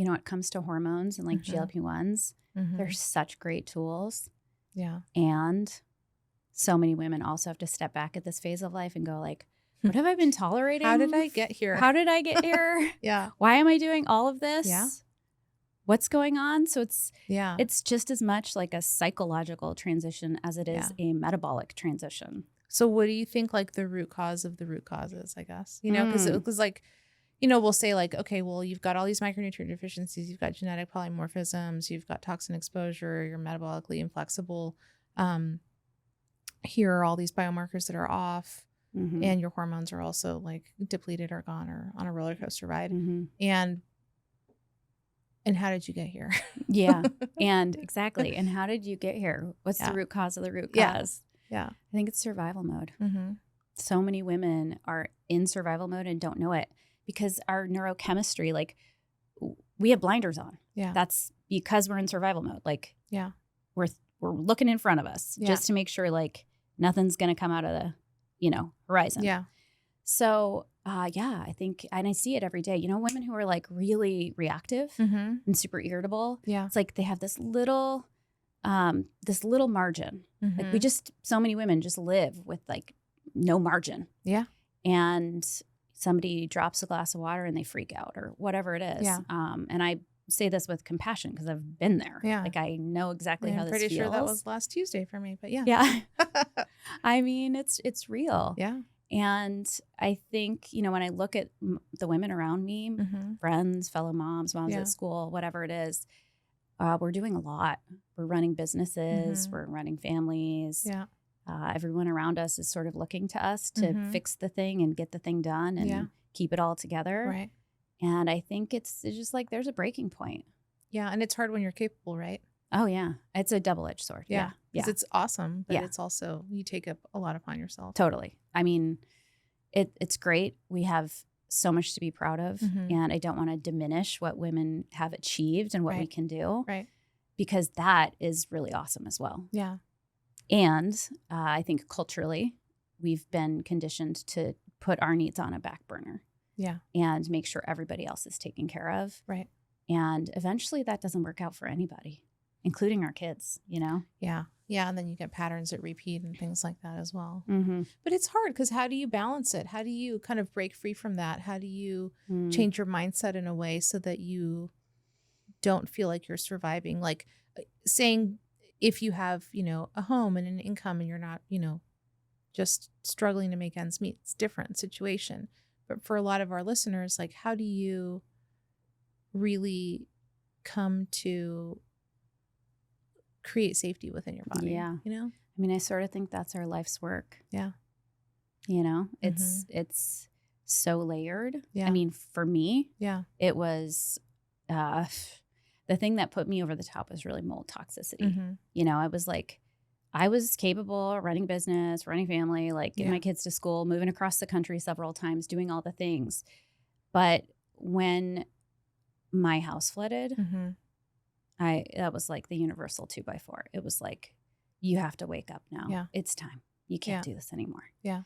when it comes to hormones and like Mhm. GLP-1s, Mhm. they're such great tools. Yeah. And so many women also have to step back at this phase of life and go like, what have I been tolerating? How did I get here? How did I get here? Yeah. Why am I doing all of this? Yeah. What's going on? So Yeah. it's just as much like a psychological transition as it is Yeah. a metabolic transition. So what do you think like the root cause of the root causes, I guess? Because like, we'll say like, okay, well, you've got all these micronutrient deficiencies, you've got genetic polymorphisms, you've got toxin exposure, you're metabolically inflexible. Here are all these biomarkers that are off, and your hormones are also like depleted or gone or on a roller coaster ride. And how did you get here? Yeah. And exactly. And how did you get here? What's the root cause of the root cause? Yeah. I think it's survival mode. Mm-hmm. So many women are in survival mode and don't know it because our neurochemistry, like we have blinders on. Yeah. That's because we're in survival mode. Like we're looking in front of us just to make sure like nothing's going to come out of the, horizon. Yeah. So, I think, and I see it every day, women who are like really reactive and super irritable. Yeah. It's like they have this little margin. Mm-hmm. Like so many women just live with like no margin. Yeah. And somebody drops a glass of water and they freak out or whatever it is. Yeah. And I say this with compassion because I've been there. Yeah. Like I know exactly how this feels. I'm pretty sure that was last Tuesday for me, but yeah. Yeah. I mean, it's real. Yeah. And I think, when I look at the women around me, friends, fellow moms at school, whatever it is, we're doing a lot. We're running businesses, we're running families. Yeah. Everyone around us is sort of looking to us to fix the thing and get the thing done and keep it all together. Right. And I think it's just like there's a breaking point. Yeah. And it's hard when you're capable, right? Oh, yeah. It's a double-edged sword. Yeah. Because it's awesome, but it's also, you take up a lot upon yourself. Totally. I mean, it's great. We have so much to be proud of. And I don't want to diminish what women have achieved and what we can do. Right. Because that is really awesome as well. Yeah. And I think culturally, we've been conditioned to put our needs on a back burner. Yeah. And make sure everybody else is taken care of. Right. And eventually that doesn't work out for anybody, including our kids, Yeah. Yeah. And then you get patterns that repeat and things like that as well. Mm-hmm. But it's hard because how do you balance it? How do you kind of break free from that? How do you change your mindset in a way so that you don't feel like you're surviving? Like saying if you have, a home and an income and you're not, just struggling to make ends meet, it's a different situation. But for a lot of our listeners, like how do you really come to create safety within your body? Yeah. I mean, I sort of think that's our life's work. Yeah. It's so layered. Yeah. I mean, for me, it was the thing that put me over the top was really mold toxicity. I was capable of running business, running family, like getting my kids to school, moving across the country several times, doing all the things. But when my house flooded, that was like the universal 2x4. It was like, you have to wake up now. Yeah. It's time. You can't do this anymore. Yeah.